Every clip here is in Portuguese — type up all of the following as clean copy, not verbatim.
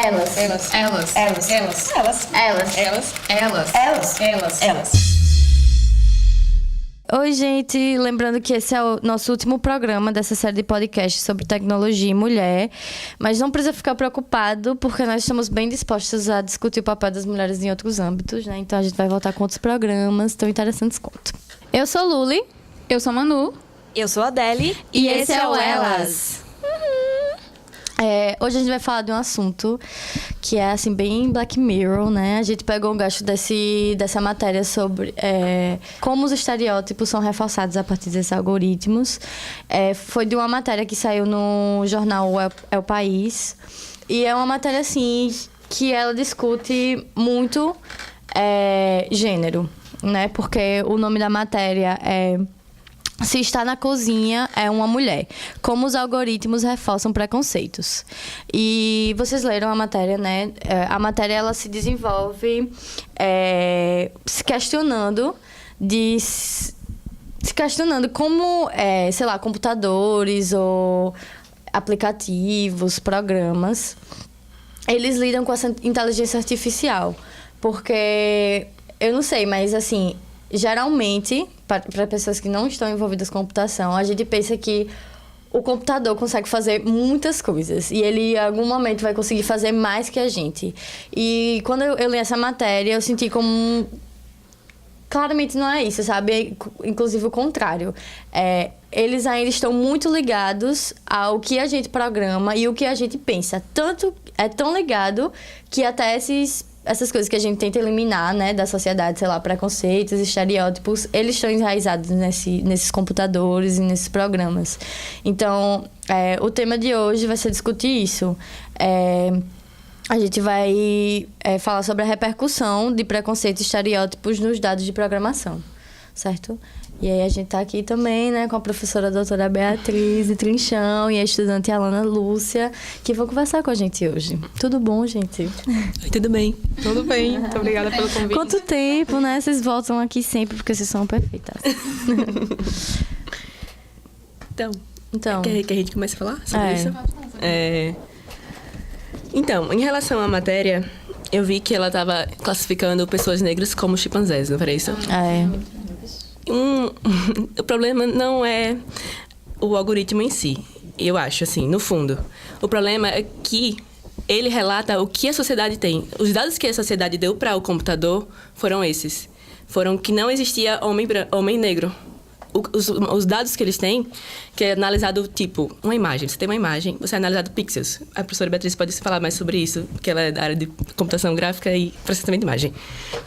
Elas. Elas. Elas. Elas. Elas. Elas. Elas. Elas. Elas. Elas. Elas. Elas. Oi, gente. Lembrando que esse é o nosso último programa dessa série de podcasts sobre tecnologia e mulher. Mas não precisa ficar preocupado, porque nós estamos bem dispostos a discutir o papel das mulheres em outros âmbitos, né? Então a gente vai voltar com outros programas tão interessantes quanto. Eu sou Luli. Eu sou Manu. Eu sou a Adele. E esse é o Elas. Hoje a gente vai falar de um assunto que é, assim, bem Black Mirror, né? A gente pegou um gancho dessa matéria sobre como os estereótipos são reforçados a partir desses algoritmos. Foi de uma matéria que saiu no jornal É o País. E é uma matéria, assim, que ela discute muito gênero, né? Porque o nome da matéria é... Se está na cozinha, é uma mulher. Como os algoritmos reforçam preconceitos. E vocês leram a matéria, né? A matéria, ela se desenvolve se questionando como, sei lá, computadores ou aplicativos, programas, eles lidam com essa inteligência artificial. Porque, eu não sei, mas assim... Geralmente, para pessoas que não estão envolvidas com computação, a gente pensa que o computador consegue fazer muitas coisas. E ele, em algum momento, vai conseguir fazer mais que a gente. E quando eu li essa matéria, eu senti como... Claramente não é isso, sabe? Inclusive o contrário. Eles ainda estão muito ligados ao que a gente programa e o que a gente pensa. É tão ligado que até essas coisas que a gente tenta eliminar, né, da sociedade, sei lá, preconceitos, estereótipos, eles estão enraizados nesses computadores e nesses programas. Então, o tema de hoje vai ser discutir isso. A gente vai falar sobre a repercussão de preconceitos e estereótipos nos dados de programação, certo? E aí a gente tá aqui também, né, com a professora doutora Beatriz Trinchão e a estudante Alana Lúcia, que vão conversar com a gente hoje. Tudo bom, gente? Oi, tudo bem? Tudo bem. Muito obrigada pelo convite. Quanto tempo, né? Vocês voltam aqui sempre, porque vocês são perfeitas. Então. Quer que a gente comece a falar sobre isso? Então, em relação à matéria, eu vi que ela estava classificando pessoas negras como chimpanzés, não era isso? O problema não é o algoritmo em si, eu acho, assim, no fundo. O problema é que ele relata o que a sociedade tem. Os dados que a sociedade deu para o computador foram esses. Foram que não existia homem negro. Os dados que eles têm, que é analisado, tipo, uma imagem. Você tem uma imagem, você é analisado pixels. A professora Beatriz pode falar mais sobre isso, porque ela é da área de computação gráfica e processamento de imagem.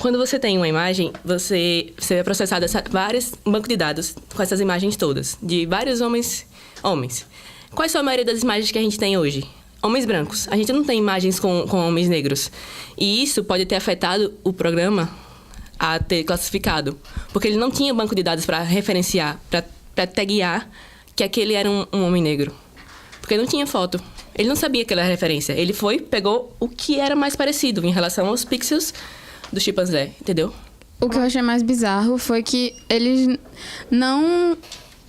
Quando você tem uma imagem, você é processado vários bancos de dados com essas imagens todas, de vários homens. Quais são a maioria das imagens que a gente tem hoje? Homens brancos. A gente não tem imagens com homens negros. E isso pode ter afetado o programa a ter classificado. Porque ele não tinha banco de dados para referenciar, para taguear que aquele era um homem negro. Porque não tinha foto. Ele não sabia que era referência. Ele pegou o que era mais parecido em relação aos pixels do chimpanzé, entendeu? O que eu achei mais bizarro foi que eles não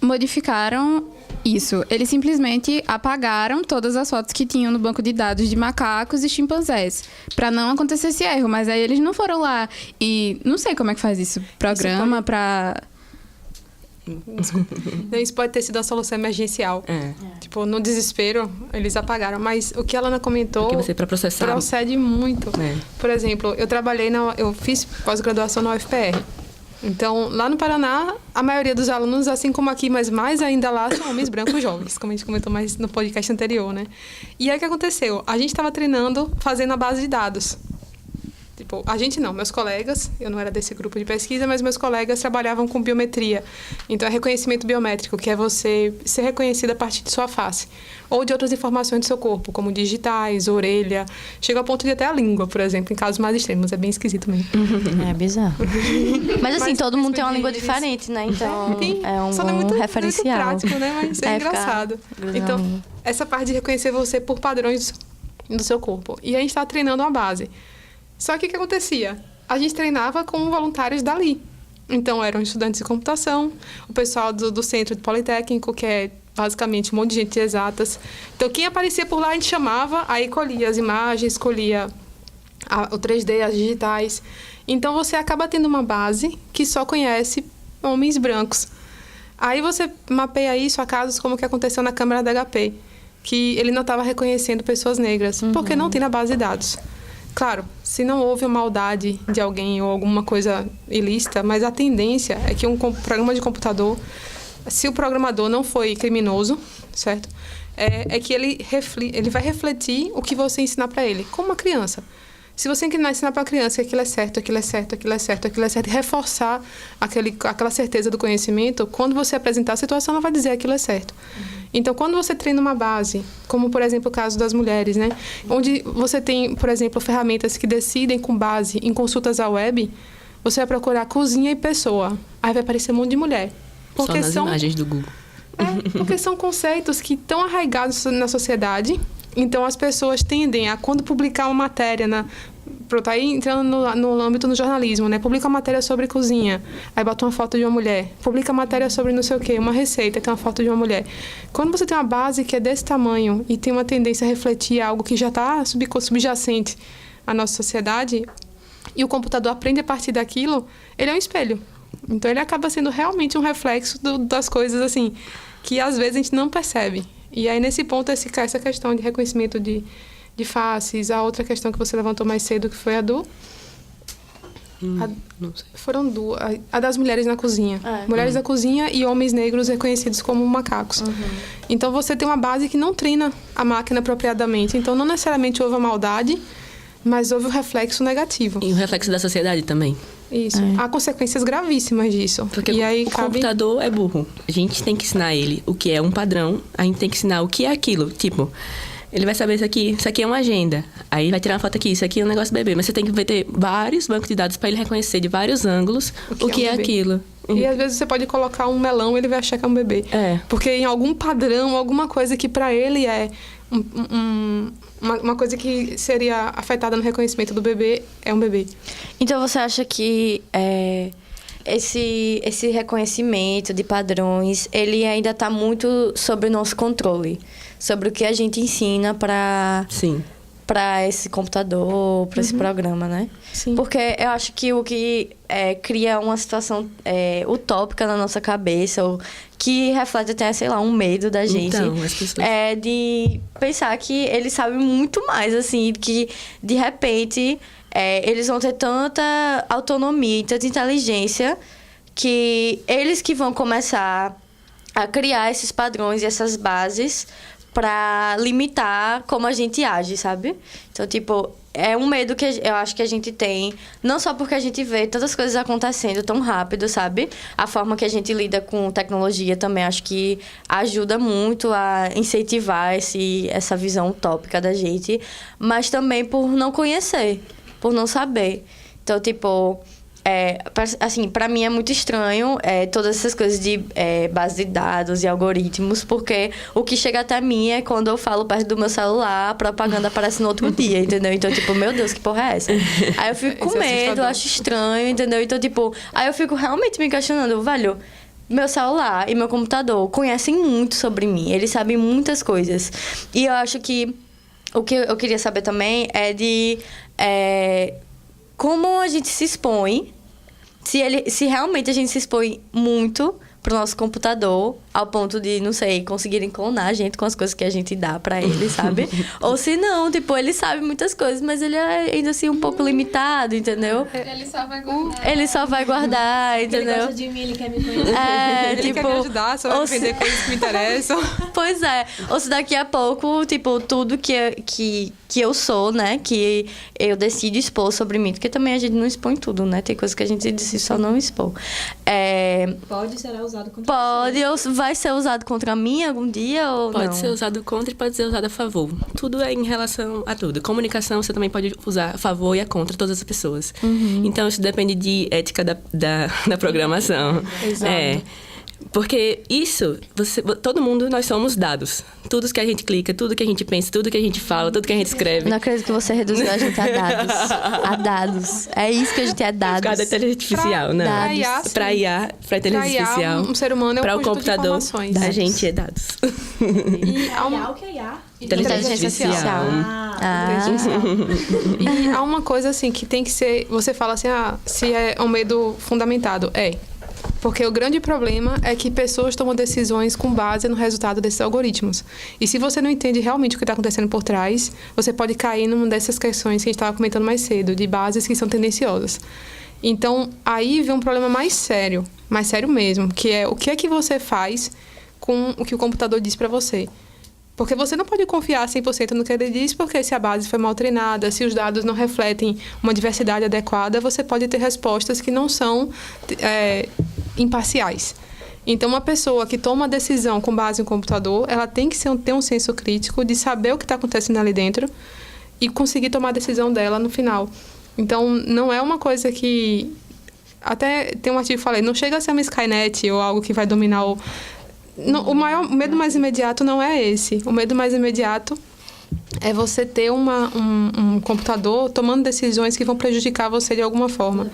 modificaram isso. Eles simplesmente apagaram todas as fotos que tinham no banco de dados de macacos e chimpanzés, para não acontecer esse erro. Mas aí eles não foram lá e... Não sei como é que faz isso. Programa para... Isso pode ter sido a solução emergencial. Tipo, no desespero, eles apagaram. Mas o que ela não comentou... Porque você, para processar... Procede muito. Por exemplo, eu fiz pós-graduação na UFPR. Então, lá no Paraná, a maioria dos alunos, assim como aqui, mas mais ainda lá, são homens brancos jovens, como a gente comentou mais no podcast anterior, né? E aí o que aconteceu? A gente estava treinando, fazendo a base de dados. Tipo, a gente não, meus colegas, eu não era desse grupo de pesquisa, mas meus colegas trabalhavam com biometria. Então, é reconhecimento biométrico, que é você ser reconhecido a partir de sua face. Ou de outras informações do seu corpo, como digitais, orelha. Chega ao ponto de até a língua, por exemplo, em casos mais extremos. É bem esquisito mesmo. É bizarro. Mas assim, todo mundo tem uma língua diferente, né? Então, é um muito, referencial. Muito prático, né? Mas é engraçado. Então, essa parte de reconhecer você por padrões do seu corpo. E a gente está treinando uma base. Só que o que acontecia? A gente treinava com voluntários dali. Então, eram estudantes de computação, o pessoal do Centro Politécnico, que é basicamente um monte de gente de exatas. Então, quem aparecia por lá, a gente chamava, aí colhia as imagens, colhia o 3D, as digitais. Então, você acaba tendo uma base que só conhece homens brancos. Aí você mapeia isso a casos como o que aconteceu na Câmara da HP, que ele não estava reconhecendo pessoas negras, porque não tem na base de dados. Claro, se não houve uma maldade de alguém ou alguma coisa ilícita, mas a tendência é que um programa de computador, se o programador não foi criminoso, certo? É que ele vai refletir o que você ensinar para ele, como uma criança. Se você ensinar para a criança que aquilo é certo, aquilo é certo, aquilo é certo, aquilo é certo, e reforçar aquela certeza do conhecimento, quando você apresentar a situação, ela vai dizer aquilo é certo. Então, quando você treina uma base, como, por exemplo, o caso das mulheres, né? Onde você tem, por exemplo, ferramentas que decidem com base em consultas à web, você vai procurar cozinha e pessoa. Aí vai aparecer um monte de mulher. Porque só nas imagens do Google. Porque são conceitos que estão arraigados na sociedade. Então, as pessoas tendem a, quando publicar uma matéria pronto, aí entrando no âmbito do jornalismo, né? Publica uma matéria sobre cozinha, aí bota uma foto de uma mulher. Publica matéria sobre não sei o quê, uma receita, tem uma foto de uma mulher. Quando você tem uma base que é desse tamanho e tem uma tendência a refletir algo que já está subjacente à nossa sociedade, e o computador aprende a partir daquilo, ele é um espelho. Então, ele acaba sendo realmente um reflexo das coisas, assim, que às vezes a gente não percebe. E aí, nesse ponto, essa questão de reconhecimento de faces, a outra questão que você levantou mais cedo, que foi a do... Não sei. Foram duas. A das mulheres na cozinha. Mulheres na cozinha e homens negros reconhecidos como macacos. Então, você tem uma base que não treina a máquina apropriadamente. Então, não necessariamente houve a maldade, mas houve o reflexo negativo. E o reflexo da sociedade também. Isso. Há consequências gravíssimas disso. Porque e aí, computador é burro. A gente tem que ensinar ele o que é um padrão, a gente tem que ensinar o que é aquilo. Tipo, ele vai saber isso aqui é uma agenda. Aí vai tirar uma foto aqui, isso aqui é um negócio bebê. Mas você tem que ter vários bancos de dados para ele reconhecer de vários ângulos o que é aquilo. E às vezes você pode colocar um melão e ele vai achar que é um bebê. Porque em algum padrão, alguma coisa que para ele é uma coisa que seria afetada no reconhecimento do bebê, é um bebê. Então, você acha que esse reconhecimento de padrões, ele ainda está muito sob o nosso controle? Sobre o que a gente ensina para esse computador, para esse programa, né? Sim. Porque eu acho que o que cria uma situação utópica na nossa cabeça, ou que reflete até, sei lá, um medo da gente, então, as pessoas... é de pensar que eles sabem muito mais, assim, que de repente eles vão ter tanta autonomia e tanta inteligência que eles que vão começar a criar esses padrões e essas bases para limitar como a gente age, sabe? Então, tipo, é um medo que eu acho que a gente tem, não só porque a gente vê tantas coisas acontecendo tão rápido, sabe? A forma que a gente lida com tecnologia também acho que ajuda muito a incentivar essa visão utópica da gente, mas também por não conhecer, por não saber. Então, tipo... assim, para mim é muito estranho todas essas coisas de base de dados e algoritmos, porque o que chega até mim é quando eu falo perto do meu celular, a propaganda aparece no outro dia, entendeu? Então, tipo, meu Deus, que porra é essa? Aí eu fico com medo, acho estranho, entendeu? Então, tipo, aí eu fico realmente me questionando, velho, meu celular e meu computador conhecem muito sobre mim, eles sabem muitas coisas. E eu acho que o que eu queria saber também é de... como a gente se expõe, se realmente a gente se expõe muito pro nosso computador, ao ponto de, não sei, conseguirem clonar a gente com as coisas que a gente dá pra ele, sabe? Ou se não, tipo, ele sabe muitas coisas, mas ele é ainda assim um pouco limitado, entendeu? Ele só vai guardar. Ele só vai guardar, entendeu? Ele gosta de mim, ele quer me conhecer. Ele tipo, quer me ajudar, só vai vender coisas que me interessam. Pois é. Ou se daqui a pouco, tipo, tudo que eu sou, né? Que eu decido expor sobre mim. Porque também a gente não expõe tudo, né? Tem coisas que a gente decide só não expor. Pode ser usado contra Pode, ou vai ser usado contra mim algum dia ou não? Pode ser usado contra e pode ser usado a favor. Tudo é em relação a tudo. Comunicação, você também pode usar a favor e a contra todas as pessoas. Então, isso depende de ética da programação. Exato. Porque isso, todo mundo, nós somos dados. Tudo que a gente clica, tudo que a gente pensa, tudo que a gente fala, tudo que a gente escreve. Não acredito que você reduziu a gente a dados. A dados. É isso que a gente é dados. Por causa da inteligência artificial, não. Pra IA, pra inteligência artificial. Um ser humano é um para o conjunto computador, de informações. a gente é dados. E há uma... O que é IA? Inteligência artificial. E há uma coisa assim que tem que ser... Você fala assim, se é um medo fundamentado. Porque o grande problema é que pessoas tomam decisões com base no resultado desses algoritmos. E se você não entende realmente o que está acontecendo por trás, você pode cair numa dessas questões que a gente estava comentando mais cedo, de bases que são tendenciosas. Então, aí vem um problema mais sério mesmo, que é o que é que você faz com o que o computador diz para você. Porque você não pode confiar 100% no que ele diz, porque se a base foi mal treinada, se os dados não refletem uma diversidade adequada, você pode ter respostas que não são imparciais. Então, uma pessoa que toma uma decisão com base em computador, ela tem que ter um senso crítico de saber o que está acontecendo ali dentro e conseguir tomar a decisão dela no final. Então, não é uma coisa que... Até tem um artigo que falei, não chega a ser uma Skynet ou algo que vai dominar o... Não, o medo mais imediato não é esse. O medo mais imediato é você ter um computador tomando decisões que vão prejudicar você de alguma forma.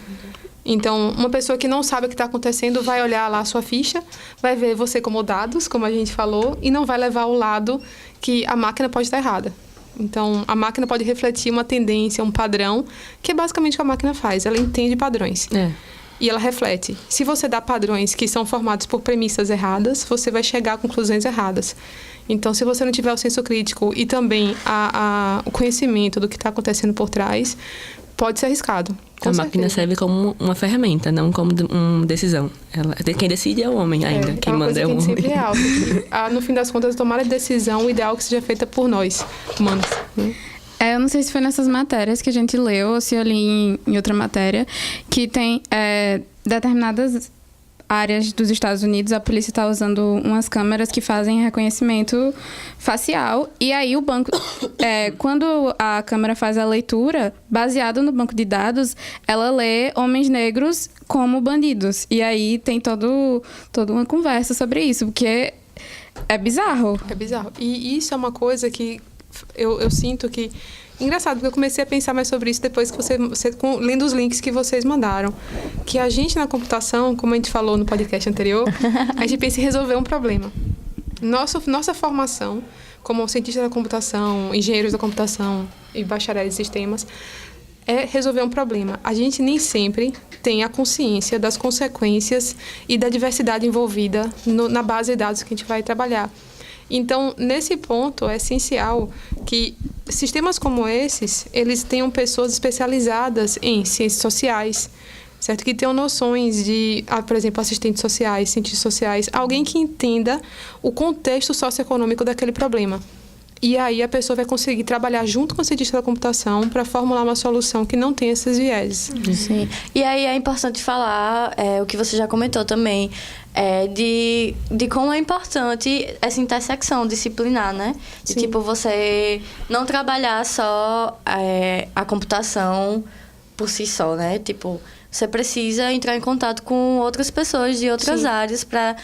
Então, uma pessoa que não sabe o que está acontecendo vai olhar lá a sua ficha, vai ver você como dados, como a gente falou, e não vai levar ao lado que a máquina pode estar errada. Então, a máquina pode refletir uma tendência, um padrão, que é basicamente o que a máquina faz. Ela entende padrões. E ela reflete. Se você dá padrões que são formados por premissas erradas, você vai chegar a conclusões erradas. Então, se você não tiver o senso crítico e também o conhecimento do que está acontecendo por trás, pode ser arriscado. A máquina serve como uma ferramenta, não como uma decisão. Quem decide é o homem ainda. Quem manda é o homem. Sempre é algo. No fim das contas, tomar a decisão, o ideal que seja feita por nós, humanos. Eu não sei se foi nessas matérias que a gente leu ou se eu li em outra matéria, que tem determinadas áreas dos Estados Unidos, a polícia está usando umas câmeras que fazem reconhecimento facial. E aí o banco, quando a câmera faz a leitura, baseado no banco de dados, ela lê homens negros como bandidos. E aí tem toda uma conversa sobre isso, porque é bizarro. É bizarro. E isso é uma coisa que eu sinto que... Engraçado, porque eu comecei a pensar mais sobre isso depois que lendo os links que vocês mandaram. Que a gente na computação, como a gente falou no podcast anterior, a gente pensa em resolver um problema. Nossa formação, como cientista da computação, engenheiros da computação e bacharéis de sistemas, é resolver um problema. A gente nem sempre tem a consciência das consequências e da diversidade envolvida na base de dados que a gente vai trabalhar. Então, nesse ponto, é essencial que sistemas como esses, eles tenham pessoas especializadas em ciências sociais, certo? Que tenham noções de, por exemplo, assistentes sociais, cientistas sociais, alguém que entenda o contexto socioeconômico daquele problema. E aí a pessoa vai conseguir trabalhar junto com o cientista da computação para formular uma solução que não tenha esses vieses. Sim. E aí é importante falar o que você já comentou também, de como é importante essa intersecção disciplinar, né? De tipo, você não trabalhar só a computação por si só, né? Tipo, você precisa entrar em contato com outras pessoas de outras áreas para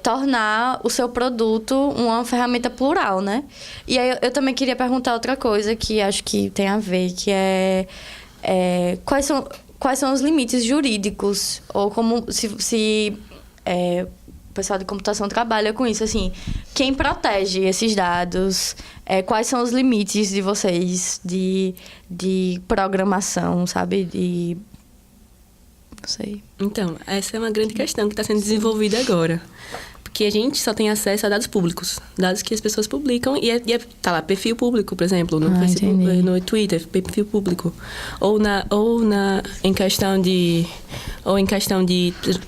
tornar o seu produto uma ferramenta plural, né? E aí eu também queria perguntar outra coisa que acho que tem a ver, que quais são os limites jurídicos, ou como se o pessoal de computação trabalha com isso, assim, quem protege esses dados, quais são os limites de vocês de programação, sabe, não sei. Então, essa é uma grande questão que está sendo desenvolvida agora. Porque a gente só tem acesso a dados públicos. Dados que as pessoas publicam e tá lá, perfil público, por exemplo, no Facebook, no Twitter, perfil público. Ou em questão de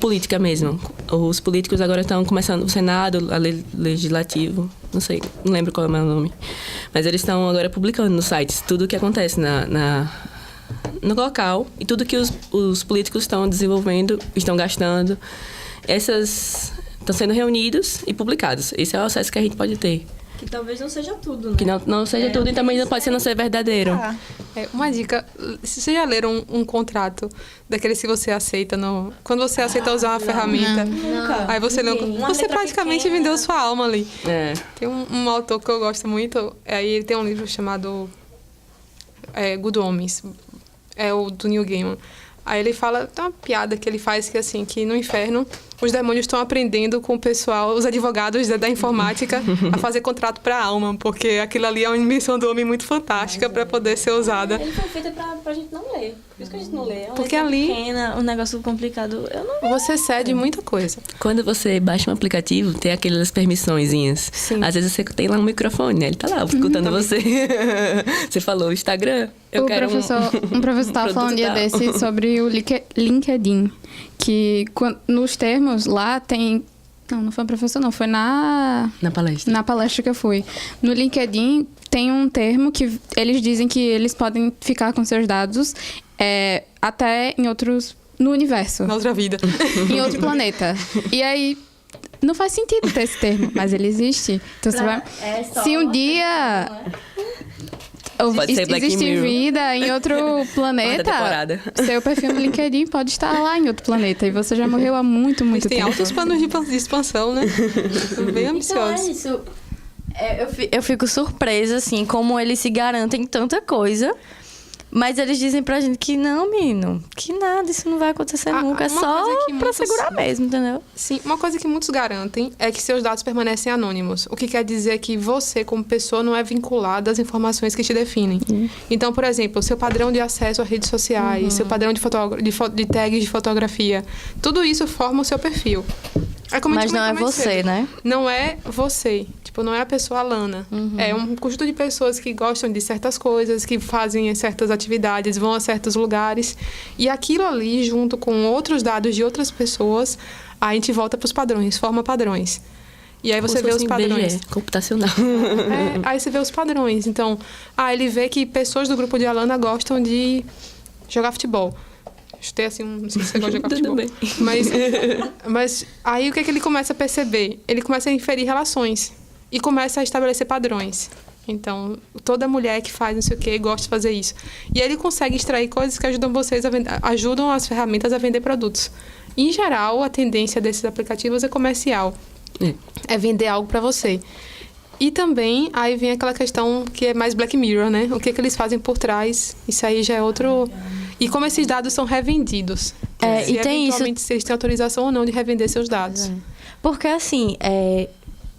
política mesmo. Os políticos agora estão começando, o Senado, a Legislativo, não sei, não lembro qual é o nome. Mas eles estão agora publicando nos sites tudo o que acontece no local e tudo que os políticos estão desenvolvendo, estão gastando. Essas estão sendo reunidos e publicados. Esse é o acesso que a gente pode ter. Que talvez não seja tudo, né? Que não seja tudo e também não pode ser não ser verdadeiro. Uma dica, vocês já leram um contrato daqueles que você aceita quando você aceita usar uma ferramenta, aí você lê, você praticamente vendeu sua alma ali. Tem um autor que eu gosto muito, aí ele tem um livro chamado Good Omens, é o do Neil Gaiman. Aí ele fala, tem uma piada que ele faz que assim, que no inferno os demônios estão aprendendo com o pessoal, os advogados da informática, a fazer contrato para a alma, porque aquilo ali é uma invenção do homem muito fantástica para poder ser usada. Ele foi feito pra gente não ler. Por isso que a gente não lê. É uma Porque letra ali pequena, um negócio complicado. Eu não... Você cede muita coisa. Quando você baixa um aplicativo, tem aquelas permissõezinhas. Sim. Às vezes você tem lá um microfone, né? Ele tá lá escutando você. Você falou Instagram. Um professor estava falando um dia desse sobre o LinkedIn. Que nos termos lá tem... Não foi um professor, não. Foi na palestra. Na palestra que eu fui. No LinkedIn tem um termo que eles dizem que eles podem ficar com seus dados até em outros... No universo. Na outra vida. Em outro planeta. E aí... Não faz sentido ter esse termo, mas ele existe. Então você vai... Se um dia... Existe vida em outro planeta, seu perfil no LinkedIn pode estar lá em outro planeta. E você já morreu há muito tempo. Tem altos planos de expansão, né? Bem ambiciosos. Então é isso. Eu fico surpresa, assim, como eles se garantem tanta coisa. Mas eles dizem pra gente que não, menino, que nada, isso não vai acontecer nunca. É só pra segurar mesmo, entendeu? Sim, uma coisa que muitos garantem é que seus dados permanecem anônimos. O que quer dizer que você, como pessoa, não é vinculado às informações que te definem. Então, por exemplo, seu padrão de acesso a redes sociais, seu padrão de tags de fotografia, tudo isso forma o seu perfil. Mas não é você, né? Não é você. Tipo, não é a pessoa Alana. É um conjunto de pessoas que gostam de certas coisas, que fazem certas atividades, vão a certos lugares. E aquilo ali, junto com outros dados de outras pessoas, a gente volta para os padrões, forma padrões. E aí você vê os padrões. Computacional. Aí você vê os padrões. Então, ele vê que pessoas do grupo de Alana gostam de jogar futebol. Tem assim, não sei se você gosta de jogar futebol. Mas aí o que ele começa a perceber? Ele começa a inferir relações e começa a estabelecer padrões. Então, toda mulher que faz não sei o que gosta de fazer isso. E aí ele consegue extrair coisas que ajudam as ferramentas a vender produtos. Em geral, a tendência desses aplicativos é comercial. É vender algo para você. E também, aí vem aquela questão que é mais Black Mirror, né? O que eles fazem por trás, isso aí já é outro... E como esses dados são revendidos. E tem isso... Se eles têm autorização ou não de revender seus dados. Porque, assim,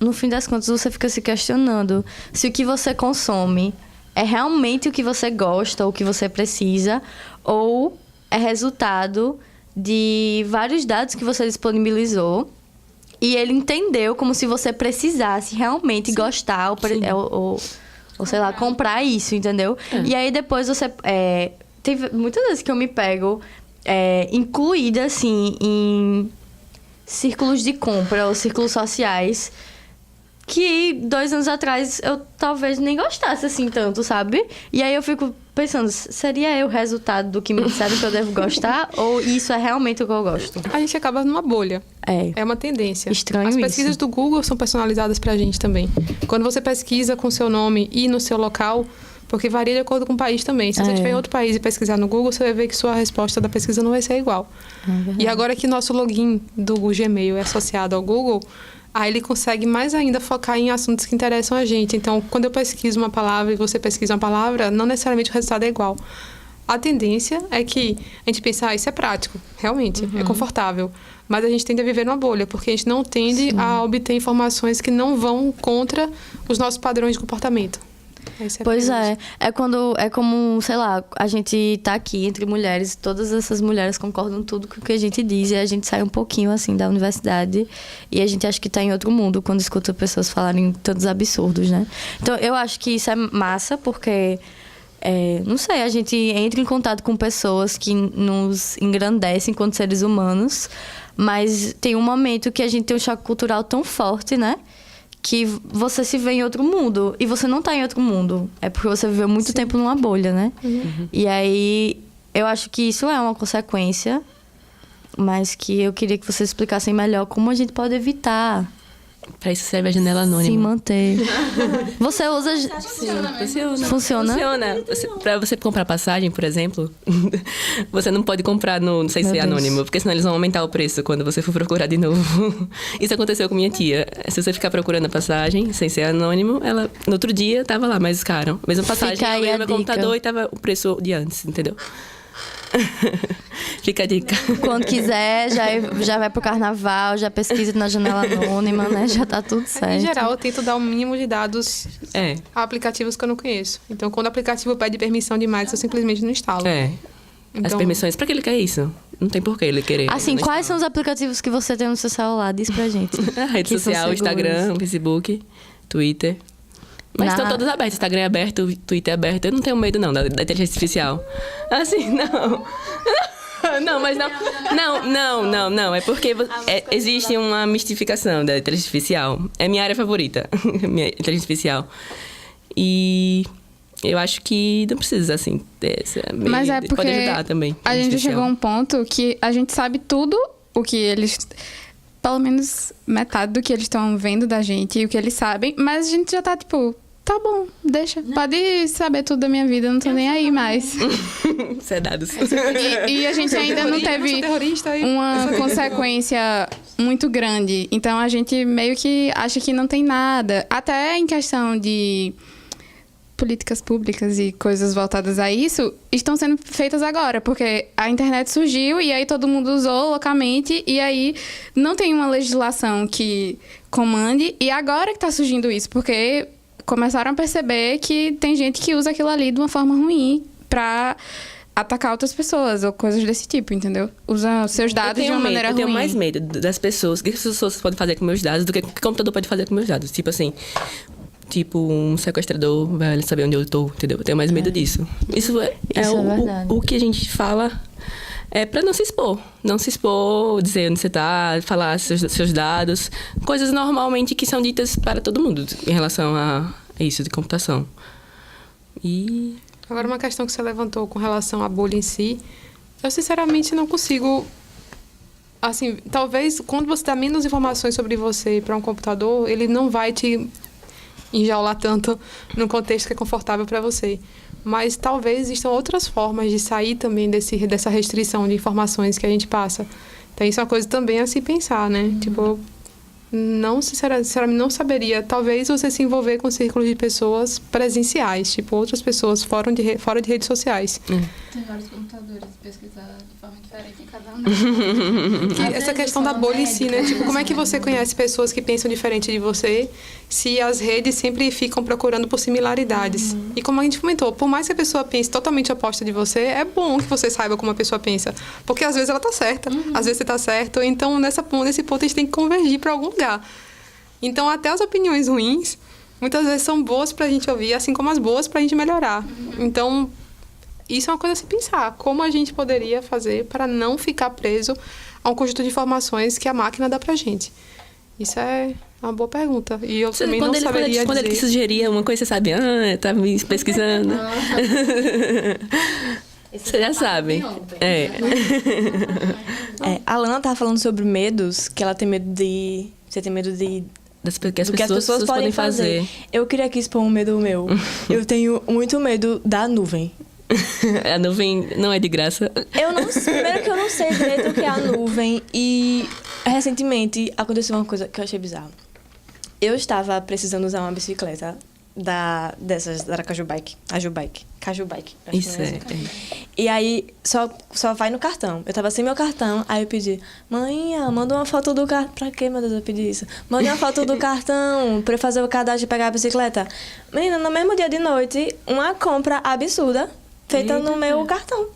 no fim das contas, você fica se questionando se o que você consome é realmente o que você gosta ou o que você precisa, ou é resultado de vários dados que você disponibilizou e ele entendeu como se você precisasse realmente gostar ou sei lá, comprar isso, entendeu? E aí depois você... Tem muitas vezes que eu me pego incluída, assim, em círculos de compra ou círculos sociais que 2 anos atrás eu talvez nem gostasse, assim, tanto, sabe? E aí eu fico pensando, seria eu o resultado do que me disseram que eu devo gostar? Ou isso é realmente o que eu gosto? A gente acaba numa bolha. É uma tendência. Estranho isso. As pesquisas do Google são personalizadas pra gente também. Quando você pesquisa com seu nome e no seu local... Porque varia de acordo com o país também. Se você estiver em outro país e pesquisar no Google, você vai ver que sua resposta da pesquisa não vai ser igual. E agora que nosso login do Gmail é associado ao Google, aí ele consegue mais ainda focar em assuntos que interessam a gente. Então, quando eu pesquiso uma palavra e você pesquisa uma palavra, não necessariamente o resultado é igual. A tendência é que a gente pense, isso é prático, realmente, é confortável. Mas a gente tende a viver numa bolha, porque a gente não tende a obter informações que não vão contra os nossos padrões de comportamento. Pois é como, sei lá, a gente tá aqui entre mulheres, todas essas mulheres concordam tudo com o que a gente diz, e a gente sai um pouquinho, assim, da universidade e a gente acha que tá em outro mundo quando escuta pessoas falarem tantos absurdos, né? Então, eu acho que isso é massa, porque, não sei, a gente entra em contato com pessoas que nos engrandecem enquanto seres humanos, mas tem um momento que a gente tem um choque cultural tão forte, né? Que você se vê em outro mundo. E você não tá em outro mundo. É porque você viveu muito tempo numa bolha, né? E aí, eu acho que isso é uma consequência, mas que eu queria que vocês explicassem melhor como a gente pode evitar Pra isso serve a janela Se anônima. manter. Você usa... Funciona. Funciona? Funciona. Pra você comprar passagem, por exemplo, você não pode comprar sem Meu ser Deus. anônimo, porque senão eles vão aumentar o preço quando você for procurar de novo. Isso aconteceu com minha tia. Se você ficar procurando a passagem sem ser anônimo, ela no outro dia tava lá mais caro. Mesma passagem, Fica aí eu abri a meu dica. computador e tava o preço de antes, entendeu? Fica a dica. Quando quiser, já vai pro carnaval, já pesquisa na janela anônima, né? Já tá tudo certo. Em geral, eu tento dar o mínimo de dados É, a aplicativos que eu não conheço. Então, quando o aplicativo pede permissão demais, eu simplesmente não instalo. é. As Então, permissões, pra que ele quer isso? Não tem por que ele querer. Assim, não quais instala. são os aplicativos que você tem no seu celular? Diz pra gente. A rede Que são social, seguros. Instagram, Facebook, Twitter. Mas estão todos abertos. Instagram é aberto, Twitter é aberto. Eu não tenho medo, não, da inteligência artificial. Assim, não. Não, mas não. É porque existe uma mistificação da inteligência artificial. É minha área favorita, minha inteligência artificial. E eu acho que não precisa, assim, ter essa... Mas é Pode porque ajudar também. a gente chegou a um ponto que a gente sabe tudo o que eles... Pelo menos metade do que eles estão vendo da gente e o que eles sabem. Mas a gente já tá, tipo... Tá bom, deixa. Pode saber tudo da minha vida, eu não tô nem aí mais. Sedados. E a gente ainda não teve terrorista, uma consequência muito grande. Então a gente meio que acha que não tem nada. Até em questão de políticas públicas e coisas voltadas a isso, estão sendo feitas agora. Porque a internet surgiu e aí todo mundo usou loucamente. E aí não tem uma legislação que comande. E agora que tá surgindo isso, porque... começaram a perceber que tem gente que usa aquilo ali de uma forma ruim pra atacar outras pessoas ou coisas desse tipo, entendeu? Usa seus dados de uma maneira ruim. Eu tenho mais medo das pessoas. O que as pessoas podem fazer com meus dados do que o computador pode fazer com meus dados. Tipo assim, um sequestrador vai saber onde eu tô, entendeu? Eu tenho mais medo disso. Isso é verdade. o que a gente fala é pra não se expor. Não se expor, dizer onde você tá, falar seus dados. Coisas normalmente que são ditas para todo mundo em relação a isso de computação. E... Agora, uma questão que você levantou com relação à bolha em si, eu sinceramente não consigo... Assim, talvez quando você dá menos informações sobre você para um computador, ele não vai te enjaular tanto num contexto que é confortável para você. Mas talvez existam outras formas de sair também dessa restrição de informações que a gente passa. Então, isso é uma coisa também a se pensar, né? Tipo, não, sinceramente, não saberia. Talvez você se envolver com círculos de pessoas presenciais, tipo, outras pessoas fora de redes sociais. Tem vários computadores, pesquisar de forma diferente em cada um. Essa questão da bolha em si, né? Tipo, como é que você conhece pessoas que pensam diferente de você se as redes sempre ficam procurando por similaridades? E como a gente comentou, por mais que a pessoa pense totalmente oposta de você, é bom que você saiba como a pessoa pensa. Porque às vezes ela tá certa, às vezes você tá certo. Então, nesse ponto, a gente tem que convergir para algum lugar. Então, até as opiniões ruins, muitas vezes são boas pra gente ouvir, assim como as boas pra gente melhorar. Então... isso é uma coisa a se pensar. Como a gente poderia fazer para não ficar preso a um conjunto de informações que a máquina dá pra gente? Isso é uma boa pergunta. E eu também não saberia quando ele te sugeria uma coisa, você sabe, tá me pesquisando. Você já sabe. A Lana tava falando sobre medos, que ela tem medo de... Você tem medo de... Que do que as pessoas podem fazer. Eu queria aqui expor um medo meu. Eu tenho muito medo da nuvem. A nuvem não é de graça. Primeiro que eu não sei direito o que é a nuvem. E recentemente aconteceu uma coisa que eu achei bizarra. Eu estava precisando usar uma bicicleta dessas da Caju Bike. Caju Bike. Isso é. E aí só vai no cartão. Eu tava sem meu cartão, aí eu pedi: mãe, manda uma foto do cartão. Pra quê, meu Deus, eu pedi isso? Manda uma foto do cartão pra eu fazer o cadastro e pegar a bicicleta. Menina, no mesmo dia de noite, uma compra absurda feita no meu cartão.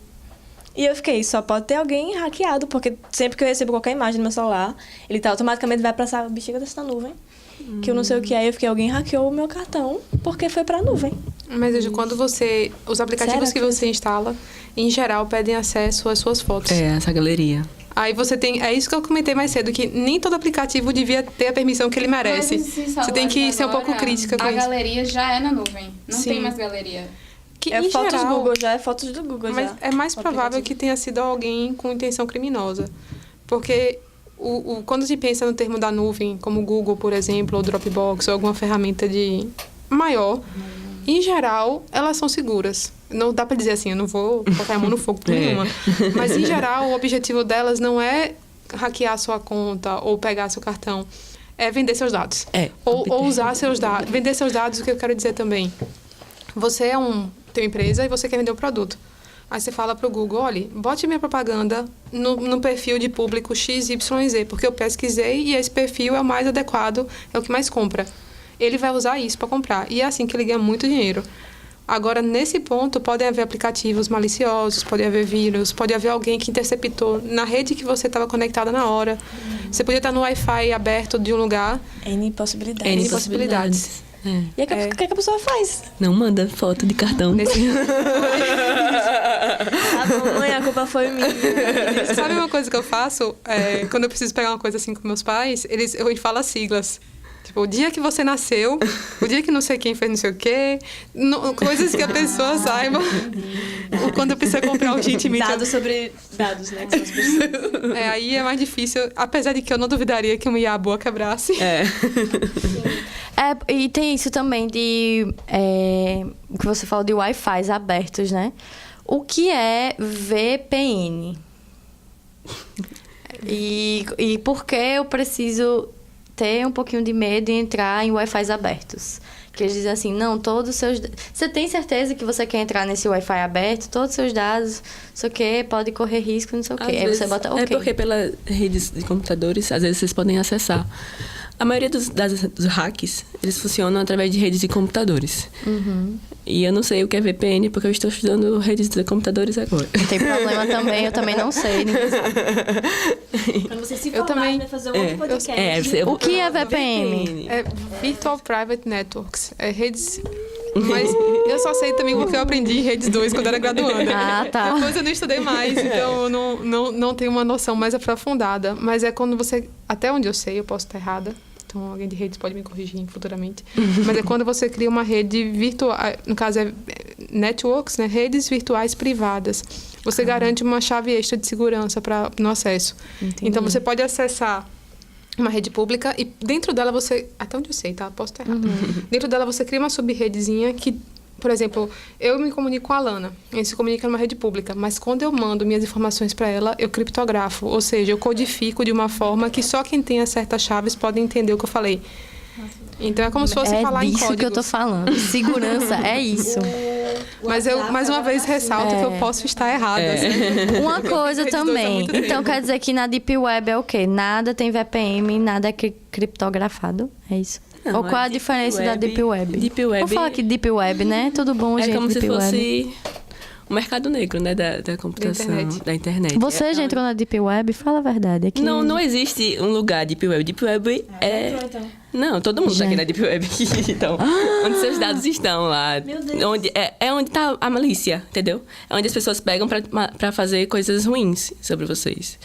E eu fiquei, só pode ter alguém hackeado, porque sempre que eu recebo qualquer imagem no meu celular, ele automaticamente vai pra essa bexiga dessa nuvem. Que eu não sei o que é, eu fiquei, alguém hackeou o meu cartão, porque foi pra nuvem. Mas veja, quando os aplicativos Sério? que você instala, em geral, pedem acesso às suas fotos. Essa galeria. Aí você tem... É isso que eu comentei mais cedo, que nem todo aplicativo devia ter a permissão que ele merece. Você tem que ser um pouco crítica com a isso. galeria já é na nuvem. Não Sim. tem mais galeria. Que, É em fotos geral, Google, já é fotos do Google, mas já. é mais O provável aplicativo. que tenha sido alguém com intenção criminosa. Porque quando se pensa no termo da nuvem, como o Google, por exemplo, ou Dropbox, ou alguma ferramenta de maior, em geral, elas são seguras. Não dá para dizer assim, eu não vou botar a mão no fogo por nenhuma. Mas, em geral, o objetivo delas não é hackear sua conta ou pegar seu cartão. É vender seus dados. Ou usar seus dados. Vender seus dados, o que eu quero dizer também. Você tem uma empresa e você quer vender um produto. Aí você fala para o Google, olha, bote minha propaganda no perfil de público XYZ, porque eu pesquisei e esse perfil é o mais adequado, é o que mais compra. Ele vai usar isso para comprar. E é assim que ele ganha muito dinheiro. Agora, nesse ponto, podem haver aplicativos maliciosos, pode haver vírus, pode haver alguém que interceptou na rede que você estava conectada na hora. Você podia estar no Wi-Fi aberto de um lugar. N possibilidades. N possibilidades. E o que a pessoa faz? Não manda foto de cartão. Mãe, a culpa foi minha. Sabe uma coisa que eu faço? Quando eu preciso pegar uma coisa assim com meus pais, eu falo as siglas. Tipo, o dia que você nasceu, o dia que não sei quem fez não sei o quê, coisas que a pessoa saiba. Quando eu preciso comprar um gente dados sobre dados, né? Que são as pessoas. Aí é mais difícil, apesar de que eu não duvidaria que uma IA boa quebrasse. E tem isso também de... que você falou de Wi-Fi abertos, né? O que é VPN? E por que eu preciso ter um pouquinho de medo e entrar em Wi-Fi abertos? Que eles dizem assim, não, todos os seus... Você tem certeza que você quer entrar nesse Wi-Fi aberto? Todos os seus dados, não sei o quê, pode correr risco, não sei o quê. Aí você bota ok. É porque pelas redes de computadores, às vezes vocês podem acessar. A maioria dos hacks, eles funcionam através de redes de computadores. E eu não sei o que é VPN, porque eu estou estudando redes de computadores agora. Não tem problema também, eu também não sei. Quando você se formar, vai fazer um outro podcast. O que é VPN? É Virtual Private Networks. É redes... Mas eu só sei também porque eu aprendi em Redes 2 quando era graduanda. Tá. Depois eu não estudei mais, então eu não tenho uma noção mais aprofundada. Mas é quando você... Até onde eu sei, eu posso estar errada. Então, alguém de redes pode me corrigir futuramente. Mas é quando você cria uma rede virtual... No caso, é networks, né? Redes virtuais privadas. Você garante uma chave extra de segurança no acesso. Entendi. Então, você pode acessar uma rede pública e dentro dela você... Até onde eu sei, tá? Posso estar errado. Dentro dela você cria uma sub-redezinha que... Por exemplo, eu me comunico com a Alana. A gente se comunica numa rede pública. Mas quando eu mando minhas informações para ela, eu criptografo. Ou seja, eu codifico de uma forma que só quem tem certas chaves pode entender o que eu falei. Então, é como se fosse falar em códigos. É disso que eu tô falando. Segurança, é isso. Mas eu, mais uma vez, ressalto que eu posso estar errada. Assim. Uma coisa também. Então, quer dizer que na Deep Web é o quê? Nada tem VPN, nada é criptografado? É isso? Não, ou qual a diferença da Deep Web? Deep Web... Vou falar aqui Deep Web, né? Tudo bom, gente? É como Deep se fosse Web. o mercado negro, né? Da computação, da internet. Você já entrou na Deep Web? Fala a verdade. Aqui... Não existe um lugar Deep Web. Deep Web é... Não, todo mundo tá aqui na Deep Web. Então, onde seus dados estão lá. Meu Deus. Onde tá a malícia, entendeu? É onde as pessoas pegam pra fazer coisas ruins sobre vocês.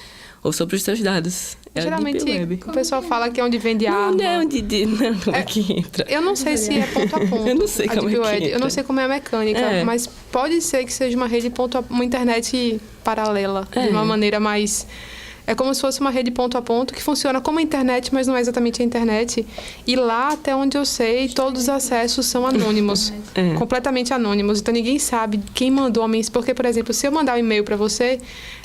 Ou sobre os seus dados. Geralmente, o pessoal fala que é onde vende arma. Não é onde... Não é que entra. Eu não sei se é ponto a ponto. Eu não sei como é que entra. Eu não sei como é a mecânica, mas pode ser que seja uma rede uma internet paralela, de uma maneira mais... É como se fosse uma rede ponto a ponto que funciona como a internet, mas não é exatamente a internet. E lá, até onde eu sei, todos os acessos são anônimos. Completamente anônimos. Então, ninguém sabe quem mandou a mensagem. Porque, por exemplo, se eu mandar um e-mail para você,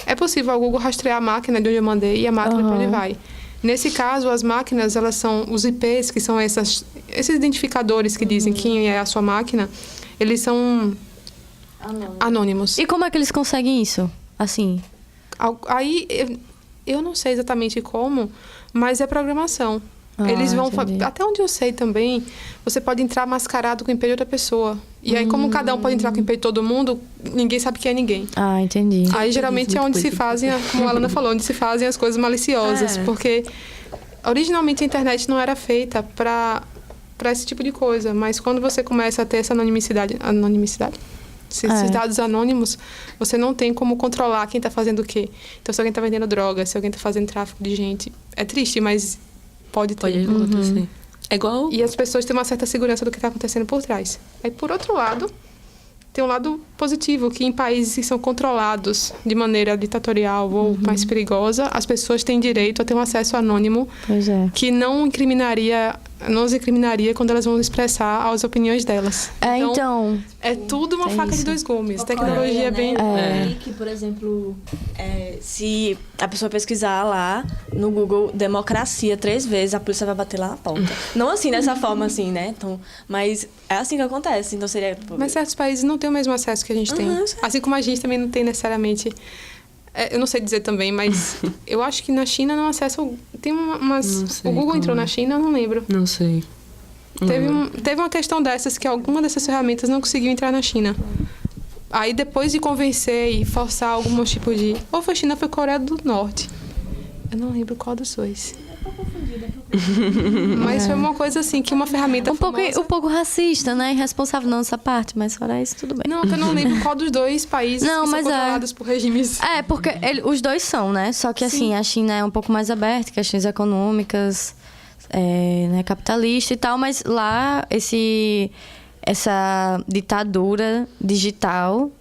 é possível o Google rastrear a máquina de onde eu mandei e a máquina para onde vai. Nesse caso, as máquinas, elas são... Os IPs, que são esses identificadores que dizem quem é a sua máquina, eles são anônimos. E como é que eles conseguem isso? Assim... Aí... Eu não sei exatamente como, mas é programação. Eles vão... Até onde eu sei também, você pode entrar mascarado com o IP de outra pessoa. E aí, como cada um pode entrar com o IP de todo mundo, ninguém sabe quem é ninguém. Entendi. Aí, geralmente, é onde se fazem, como a Alana falou, onde se fazem as coisas maliciosas. Porque, originalmente, a internet não era feita para esse tipo de coisa. Mas quando você começa a ter essa anonimidade... Esses dados anônimos, você não tem como controlar quem está fazendo o quê. Então, se alguém está vendendo droga, se alguém está fazendo tráfico de gente... É triste, mas pode ter. Pode acontecer. É igual... E as pessoas têm uma certa segurança do que está acontecendo por trás. Aí, por outro lado, tem um lado positivo, que em países que são controlados de maneira ditatorial ou mais perigosa, as pessoas têm direito a ter um acesso anônimo Pois é. que não os incriminaria quando elas vão expressar as opiniões delas. Então, É tudo uma tem faca de isso. dois gumes. A Tecnologia Coreia, é bem... né? Que, por exemplo, se a pessoa pesquisar lá no Google democracia 3 vezes, a polícia vai bater lá na porta. Não assim, dessa forma assim, né? Então, mas é assim que acontece. Então seria... Mas certos países não têm o mesmo acesso que a gente tem. Certo. Assim como a gente também não tem necessariamente... eu não sei dizer também, mas eu acho que na China não acessa... Tem umas... Não sei O Google como entrou é. na China, eu não lembro. Não sei. Teve uma questão dessas, que alguma dessas ferramentas não conseguiu entrar na China. Aí, depois de convencer e forçar algum tipo de... Ou foi China ou foi Coreia do Norte. Eu não lembro qual dos dois. Mas foi uma coisa assim, que uma ferramenta famosa... um pouco racista, né? Irresponsável não nessa parte, mas fora isso, tudo bem. Não, que eu não lembro qual dos dois países Não, que são mas controlados por regimes... É, porque os dois são, né? Só que, assim, a China é um pouco mais aberta, questões econômicas, né, capitalista e tal, mas lá essa ditadura digital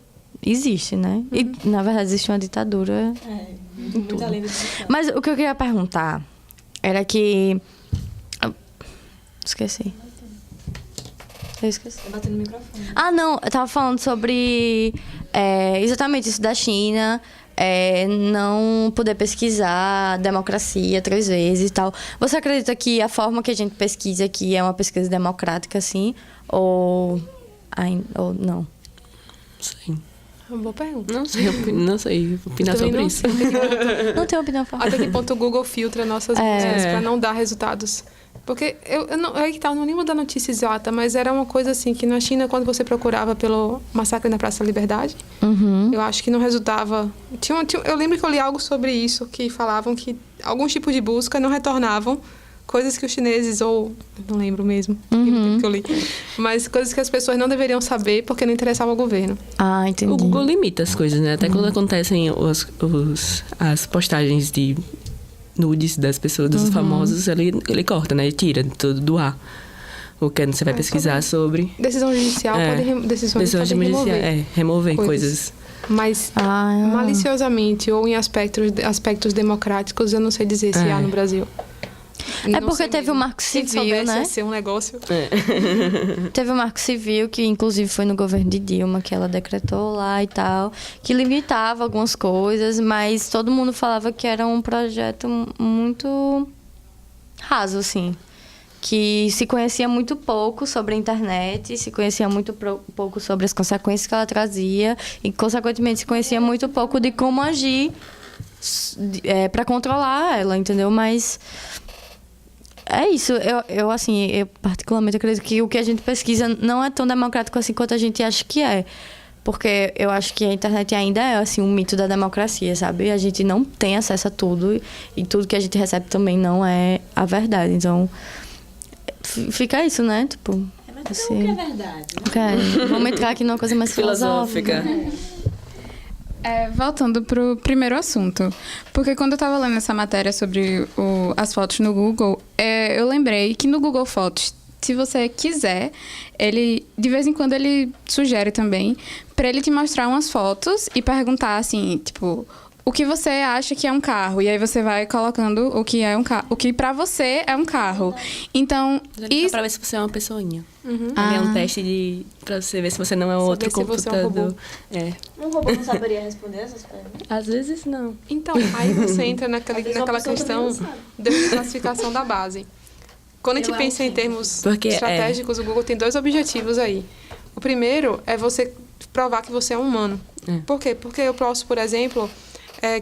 existe, né? E, na verdade, existe uma ditadura. Muito além disso. Mas o que eu queria perguntar era que... Esqueci. Eu esqueci. Batendo no microfone. Ah, não. Eu tava falando sobre exatamente isso da China, não poder pesquisar democracia 3 vezes e tal. Você acredita que a forma que a gente pesquisa aqui é uma pesquisa democrática, assim? Ou não? Sei. Uma boa pergunta. Não sei opinar Também sobre não isso. sei. Não tenho opinião formada. Até que ponto o Google filtra nossas buscas para não dar resultados. Porque eu não lembro da notícia exata, mas era uma coisa assim, que na China, quando você procurava pelo massacre na Praça da Liberdade, eu acho que não resultava... eu lembro que eu li algo sobre isso, que falavam que alguns tipos de busca não retornavam coisas que os chineses, ou... não lembro mesmo, que eu li. Mas coisas que as pessoas não deveriam saber porque não interessava ao governo. Ah, entendi. O Google limita as coisas, né? Até quando acontecem as postagens de nudes das pessoas, dos famosos, ele corta, né? Ele tira tudo do ar. O que você vai pesquisar sobre... Decisão judicial Decisão pode remover. remover coisas. Mas maliciosamente ou em aspectos democráticos, eu não sei dizer se há no Brasil. Não porque sei teve mesmo. o Marco Se Civil, soubesse, né? ia ser um negócio. Teve o Marco Civil, que inclusive foi no governo de Dilma, que ela decretou lá e tal, que limitava algumas coisas, mas todo mundo falava que era um projeto muito raso, assim. Que se conhecia muito pouco sobre a internet, se conhecia muito pouco sobre as consequências que ela trazia e, consequentemente, se conhecia muito pouco de como agir para controlar ela, entendeu? Mas... é isso, eu particularmente acredito que o que a gente pesquisa não é tão democrático assim quanto a gente acha que é. Porque eu acho que a internet ainda é, assim, um mito da democracia, sabe? A gente não tem acesso a tudo e tudo que a gente recebe também não é a verdade. Então, fica isso, né? Tipo... Mas o que é verdade? Vamos entrar aqui numa coisa mais filosófica. Voltando pro primeiro assunto, porque quando eu tava lendo essa matéria sobre as fotos no Google, eu lembrei que no Google Fotos, se você quiser, ele, de vez em quando, ele sugere também para ele te mostrar umas fotos e perguntar assim, tipo, o que você acha que é um carro? E aí você vai colocando o que é um carro, o que pra você é um carro. Então, Isso... Pra ver se você é uma pessoinha. É um teste pra você ver se você não é outro se você é um computador. Um robô não saberia responder essas perguntas? Às vezes não. Então, aí você entra naquela pessoa questão também da classificação da base. Quando a gente pensa em termos estratégicos, o Google tem 2 objetivos aí. O primeiro é você provar que você é um humano. Por quê? Porque eu posso, por exemplo,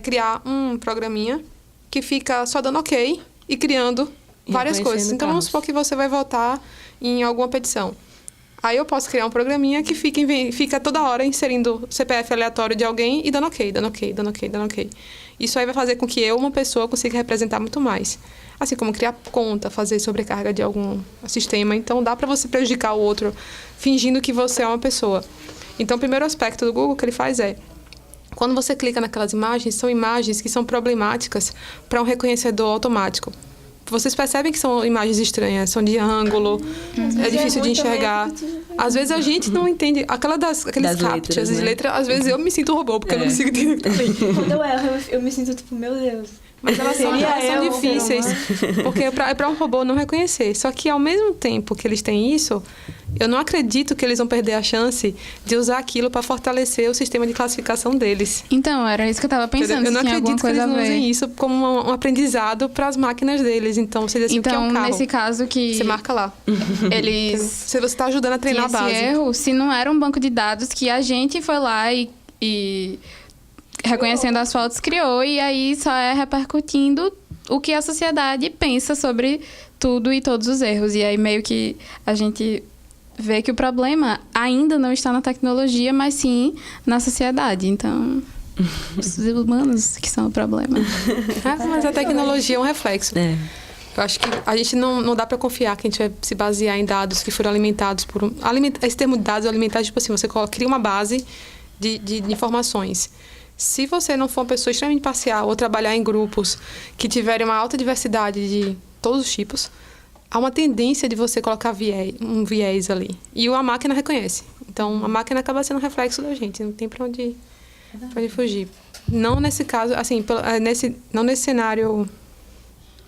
criar um programinha que fica só dando ok e criando várias coisas. Então, vamos supor que você vai votar em alguma petição. Aí eu posso criar um programinha que fica toda hora inserindo CPF aleatório de alguém e dando ok, dando ok, dando ok, dando ok. Isso aí vai fazer com que eu, uma pessoa, consiga representar muito mais. Assim como criar conta, fazer sobrecarga de algum sistema. Então, dá para você prejudicar o outro fingindo que você é uma pessoa. Então, o primeiro aspecto do Google que ele faz quando você clica naquelas imagens, são imagens que são problemáticas para um reconhecedor automático. vocês percebem que são imagens estranhas, são de ângulo, é difícil de enxergar. Às vezes a gente não entende. Aqueles captchas de letra, às vezes eu me sinto robô, porque eu não consigo entender o que tá ali. Quando eu erro, eu me sinto tipo, meu Deus. Mas elas são difíceis, porque é pra um robô não reconhecer. Só que ao mesmo tempo que eles têm isso, eu não acredito que eles vão perder a chance de usar aquilo para fortalecer o sistema de classificação deles. Então, era isso que eu tava pensando. Eu não acredito que eles não usem isso como um aprendizado para as máquinas deles. Então, seria assim, o que é um carro? Nesse caso que... Você marca lá. Eles... Se você está ajudando a treinar a base. Esse erro, se não era um banco de dados que a gente foi lá e reconhecendo as fotos, criou, e aí só é repercutindo o que a sociedade pensa sobre tudo e todos os erros. E aí meio que a gente vê que o problema ainda não está na tecnologia, mas sim na sociedade. Então, os humanos que são o problema. Mas a tecnologia é um reflexo. Eu acho que a gente não dá para confiar que a gente vai se basear em dados que foram alimentados por... Esse termo de dados alimentados, tipo assim, você cria uma base de informações. Se você não for uma pessoa extremamente parcial ou trabalhar em grupos que tiverem uma alta diversidade de todos os tipos, há uma tendência de você colocar um viés ali. E a máquina reconhece. Então, a máquina acaba sendo um reflexo da gente. Não tem para onde fugir. Não nesse caso, assim, não nesse cenário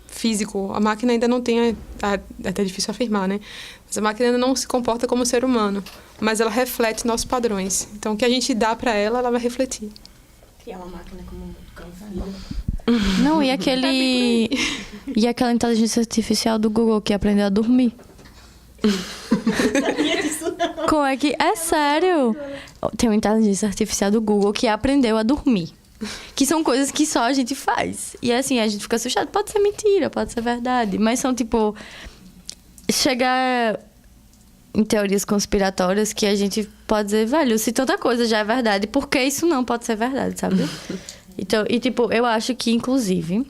físico. A máquina ainda não tem... É até difícil afirmar, né? Mas a máquina ainda não se comporta como ser humano. Mas ela reflete nossos padrões. Então, o que a gente dá para ela, ela vai refletir. Criar uma máquina como um cão-filho. Não, e aquela inteligência artificial do Google que aprendeu a dormir. Como é que... É sério. Tem uma inteligência artificial do Google que aprendeu a dormir. Que são coisas que só a gente faz. E assim, a gente fica assustado. Pode ser mentira, pode ser verdade. Mas são, tipo... Chega em teorias conspiratórias que a gente pode dizer, velho, se tanta coisa já é verdade, por que isso não pode ser verdade, sabe? Então, e tipo, eu acho que, inclusive,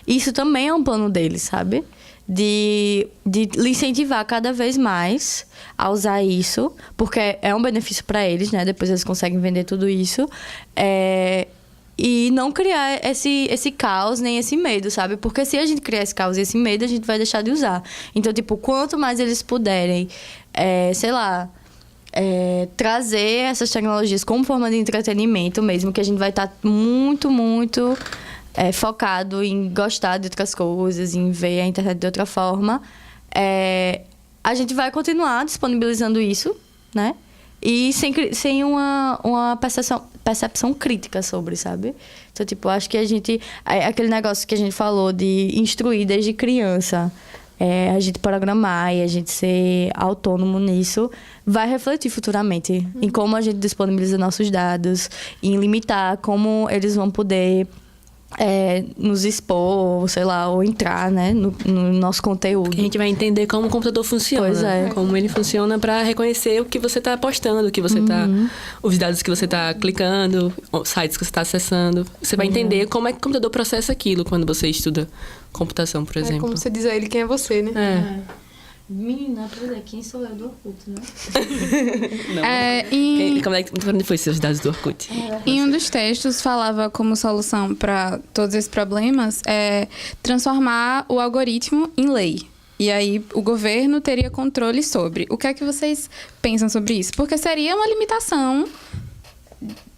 isso também é um plano deles, sabe? De lhe incentivar cada vez mais a usar isso, porque é um benefício para eles, né? Depois eles conseguem vender tudo isso. E não criar esse caos, nem esse medo, sabe? Porque se a gente criar esse caos e esse medo, a gente vai deixar de usar. Então, tipo, quanto mais eles puderem, trazer essas tecnologias como forma de entretenimento mesmo, que a gente vai estar muito, muito focado em gostar de outras coisas, em ver a internet de outra forma, a gente vai continuar disponibilizando isso, né? E sem uma percepção crítica sobre, sabe? Então, tipo, acho que a gente... Aquele negócio que a gente falou de instruir desde criança, a gente programar e a gente ser autônomo nisso, vai refletir futuramente em como a gente disponibiliza nossos dados, em limitar como eles vão poder... nos expor, sei lá, ou entrar, né, no nosso conteúdo. A gente vai entender como o computador funciona. Pois é. Como ele funciona para reconhecer o que você está postando, o que você tá, os dados que você está clicando, os sites que você está acessando. Você vai entender como é que o computador processa aquilo quando você estuda computação, por exemplo. É como você diz a ele quem é você, né? Menina, por exemplo, quem sou eu do Orkut, né? Onde foi seus dados do Orkut? Em um dos textos falava como solução para todos esses problemas transformar o algoritmo em lei. E aí o governo teria controle sobre. O que é que vocês pensam sobre isso? Porque seria uma limitação,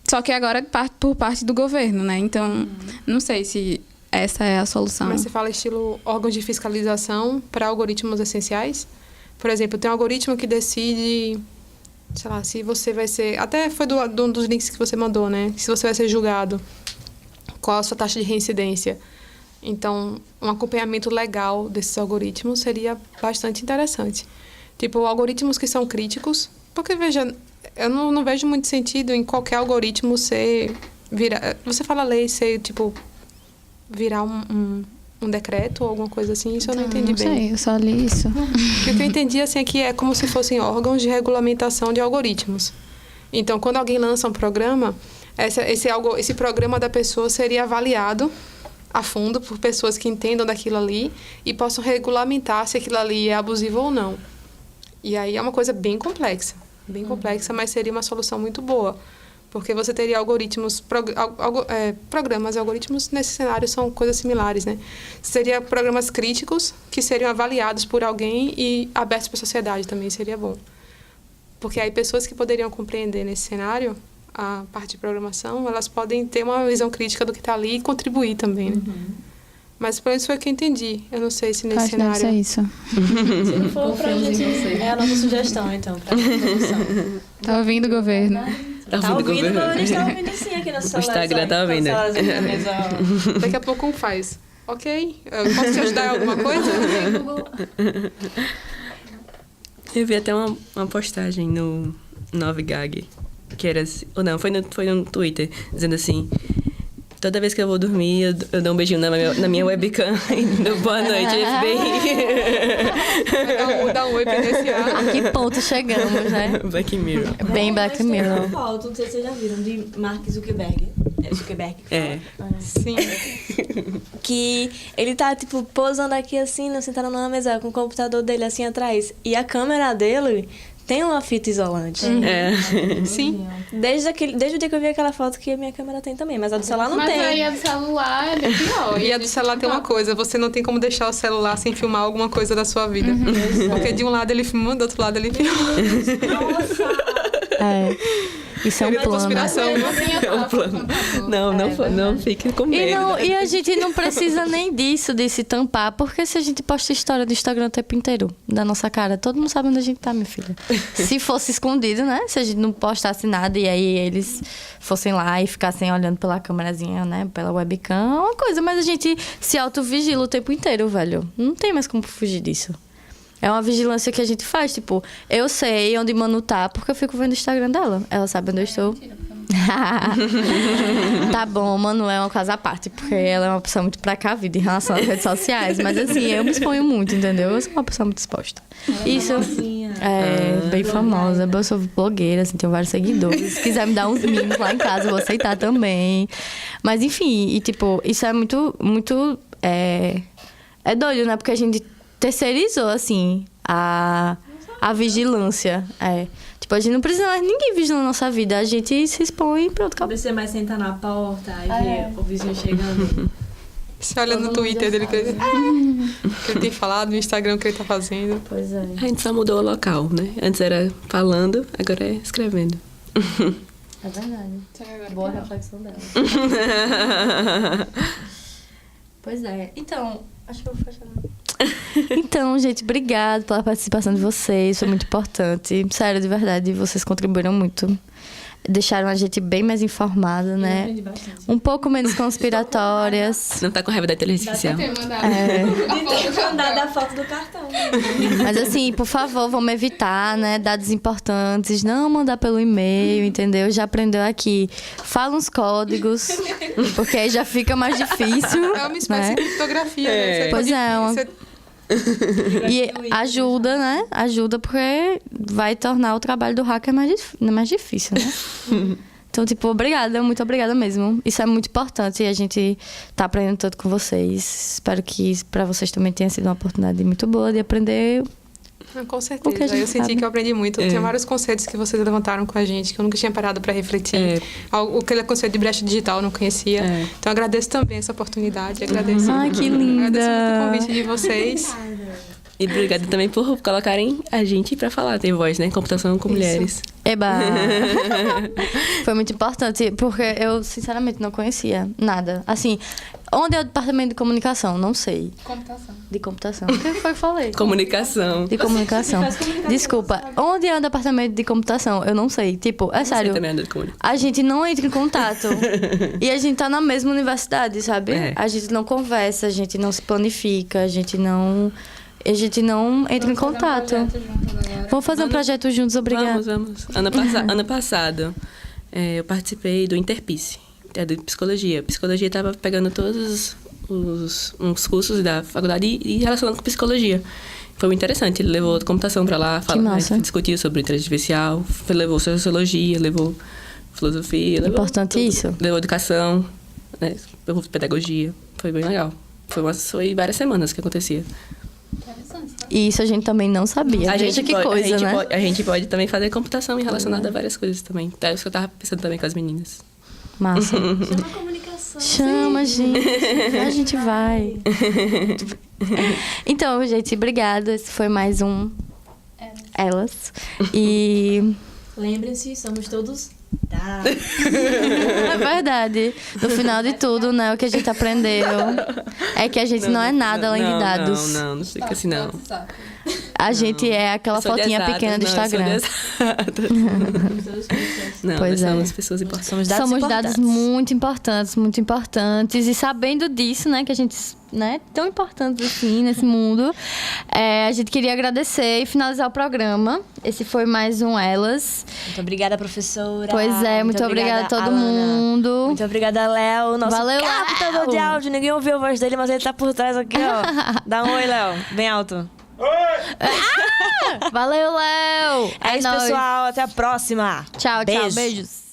só que agora por parte do governo, né? Então, não sei se essa é a solução. Mas você fala estilo órgãos de fiscalização para algoritmos essenciais? Por exemplo, tem um algoritmo que decide, sei lá, se você vai ser... Até foi um dos links que você mandou, né? Se você vai ser julgado, qual a sua taxa de reincidência. Então, um acompanhamento legal desses algoritmos seria bastante interessante. Tipo, algoritmos que são críticos, porque, veja, eu não vejo muito sentido em qualquer algoritmo você fala lei ser, tipo... virar um decreto ou alguma coisa assim, isso eu não entendi bem. Não sei, eu só li isso. O que eu entendi, assim, é que é como se fossem órgãos de regulamentação de algoritmos. Então, quando alguém lança um programa, esse programa da pessoa seria avaliado a fundo por pessoas que entendam daquilo ali e possam regulamentar se aquilo ali é abusivo ou não. E aí é uma coisa bem complexa, mas seria uma solução muito boa. Porque você teria algoritmos, programas e algoritmos nesse cenário são coisas similares, né? Seria programas críticos que seriam avaliados por alguém e abertos para a sociedade também seria bom. Porque aí pessoas que poderiam compreender nesse cenário a parte de programação, elas podem ter uma visão crítica do que está ali e contribuir também, né? Mas pelo menos foi o que eu entendi. Eu não sei se nesse Acho que deve cenário... ser isso. Se não for pra gente, é a nossa sugestão, então, pra produção. Tá ouvindo o governo? Tá ouvindo, mas a gente tá ouvindo sim aqui no celular. O Instagram tá ouvindo. Daqui a pouco um faz. Ok, eu posso te ajudar em alguma coisa? Eu vi até uma postagem no 9gag, que era assim, ou não, foi no Twitter, dizendo assim: toda vez que eu vou dormir, eu dou um beijinho na minha webcam e dou boa noite, FBI. Dá um oi pra iniciar. A que ponto chegamos, né? Black Mirror. Bem Black Mirror. Uma foto, não sei se vocês já viram, de Mark Zuckerberg. É Zuckerberg. É. Sim. Que ele tá, tipo, posando aqui assim, sentado numa mesa com o computador dele assim atrás. E a câmera dele tem uma fita isolante. É. Sim. Desde o dia que eu vi aquela foto que a minha câmera tem também, mas a do celular não Mas tem. aí a do celular é pior. E a do celular tem uma coisa, você não tem como deixar o celular sem filmar alguma coisa da sua vida. Porque de um lado ele filma, do outro lado ele filma. É. Isso é um plano. Conspiração. Não fique com medo. E a gente não precisa nem disso, de se tampar, porque se a gente posta história do Instagram o tempo inteiro, da nossa cara, todo mundo sabe onde a gente tá, minha filha. Se fosse escondido, né? Se a gente não postasse nada e aí eles fossem lá e ficassem olhando pela câmerazinha, né? Pela webcam, é uma coisa, mas a gente se autovigila o tempo inteiro, velho. Não tem mais como fugir disso. É uma vigilância que a gente faz, tipo, eu sei onde Manu tá porque eu fico vendo o Instagram dela. Ela sabe onde eu estou. Tá bom, Manu é uma casa à parte, porque ela é uma pessoa muito precavida em relação às redes sociais. Mas assim, eu me exponho muito, entendeu? Eu sou uma pessoa muito exposta. Isso é bem famosa. Eu sou blogueira, assim, tenho vários seguidores. Se quiser me dar uns mimos lá em casa, eu vou aceitar também. Mas enfim, e tipo, isso é muito, muito... É doido, né? Porque a gente terceirizou, assim, a vigilância. Tipo, a gente não precisa mais ninguém vigiar na nossa vida. A gente se expõe e pronto, Não acabou. precisa mais sentar na porta e ver o vizinho chegando. Você olha no Twitter dele que ele tem falado, no Instagram o que ele tá fazendo. Pois é. A gente só mudou o local, né? Antes era falando, agora é escrevendo. É verdade. Boa reflexão dela. Pois é. Então, acho que eu vou fechar. Então, gente, obrigada pela participação de vocês. Foi muito importante. Sério, de verdade, vocês contribuíram muito. Deixaram a gente bem mais informada, né? Um pouco menos conspiratórias. Não tá com raiva da inteligência artificial. Mandar a foto do cartão. Mas assim, por favor, vamos evitar, né? Dados importantes. Não mandar pelo e-mail, entendeu? Já aprendeu aqui. Fala uns códigos, porque aí já fica mais difícil. É uma espécie né? de criptografia, né? Você Pois pode- é, você- E ajuda, né? Ajuda porque vai tornar o trabalho do hacker mais difícil, né? Então, tipo, obrigada, muito obrigada mesmo. Isso é muito importante e a gente tá aprendendo tanto com vocês. Espero que pra vocês também tenha sido uma oportunidade muito boa de aprender. Com O que a certeza. gente Eu senti sabe. que eu aprendi muito. Tinha vários conceitos que vocês levantaram com a gente, que eu nunca tinha parado para refletir. Aquele conceito de brecha digital eu não conhecia. Então, eu agradeço também essa oportunidade. Agradeço. Ai, que linda! Agradeço muito o convite de vocês. E obrigada também por colocarem a gente pra falar. Tem voz, né? Computação com mulheres. Eba! Foi muito importante, porque eu, sinceramente, não conhecia nada. Assim, onde é o departamento de comunicação? Não sei. De computação. O que foi que eu falei? Comunicação. De comunicação. Desculpa, onde é o departamento de computação? Eu não sei. Tipo, é sério. Você também anda de comunicação. A gente não entra em contato. E a gente tá na mesma universidade, sabe? É. A gente não conversa, a gente não se planifica, a gente não entra em contato. Vamos fazer um projeto juntos, obrigada. Vamos. Ano passado, eu participei do Interpice, de psicologia. Psicologia estava pegando todos uns cursos da faculdade e relacionando com psicologia. Foi muito interessante. Ele levou computação para lá, massa. discutiu sobre inteligência artificial, levou sociologia, levou filosofia. Importante levou isso. Levou educação, né, levou pedagogia. Foi bem legal. Foi várias semanas que acontecia. Interessante, E isso a gente também não sabia. Veja que coisa, né? A gente pode também fazer computação relacionada a várias coisas também. É isso que eu tava pensando também com as meninas. Massa. Chama a comunicação. Chama, gente. A gente vai. Então, gente, obrigada. Esse foi mais um Elas. E... Lembrem-se, somos todos é verdade. No final de tudo, né? O que a gente aprendeu é que a gente não é nada além de dados. Não fica assim, não. A gente é aquela fotinha pequena do Instagram. Não, Pois nós é. somos pessoas importantes. Somos dados muito importantes. E sabendo disso, né, que a gente, né, tão importantes assim nesse mundo, a gente queria agradecer e finalizar o programa. Esse foi mais um Elas. Muito obrigada, professora. Pois é, muito obrigada a todo mundo. Muito obrigada, Léo. Nosso Valeu, captador Léo. de áudio. Ninguém ouviu a voz dele, mas ele tá por trás aqui, ó. Dá um oi, Léo. Bem alto. Valeu, Léo! É isso, nóis. pessoal. Até a próxima. Tchau, Beijo. beijos.